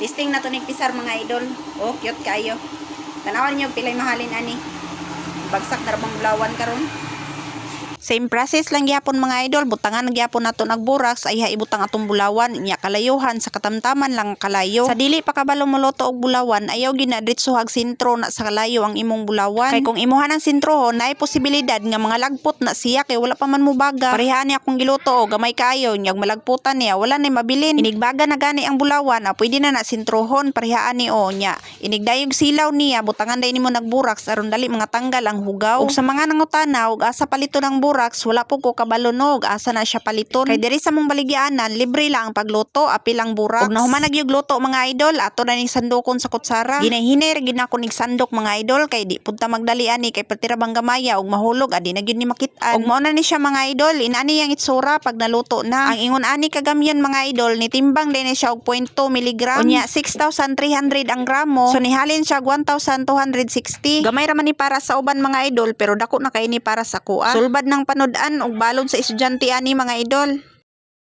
Testing na to ning pisar mga idol. Oh, cute kayo. Tanawan niyo pilay mahalin ani. Bagsak na bang bulawan karon. Same process lang gyapon mga idol, butangan gyapon nato nagburaks ay haibutang atong bulawan nya kalayuhan sa katamtaman lang kalayo. Sa dili pa kabalo moloto og bulawan, ayaw ginadritso hag sentro na sa kalayo ang imong bulawan. Kay kung imuhan ang sentrohon, naay posibilidad nga mga lagpot na siya kay wala pa man mubaga. Parehaan niya akong giluto o gamay kayo nyag malagputan niya, wala na mabilin. Inigbaga na gani ang bulawan, pwede na sentrohon parehaan ni o nya. Inigdayog silaw niya, butangan day nimo nagburaks aron dali mga tanggal ang hugaw. Ug sa mga nangutana og asa palito ng buraks, wala po ko kabalunog asa na siya paliton. Kay diri sa mong baligyanan libre lang ang pagluto, apil ang buraks. Ug nahuman nagyug luto mga idol, ato na ning sandukon sa kutsara. Ginahinay gid nako ning sandok mga idol kay di punta magdali ani kay patira bang gamaya ug mahulog adi na gyud ni makit-an. Ug mao na ni siya mga idol, inani yang itsura pag naluto na. Ang ingon ani kagamyan mga idol, nitimbang din ni siya og 0.2 mg. Unya 6,300 ang gramo. So nihalin siya 1,260. Gamay ra man ni para sa uban mga idol pero dako na kay ni para sa kuan. Sulbad ng panood og balod sa estudyante ani mga idol.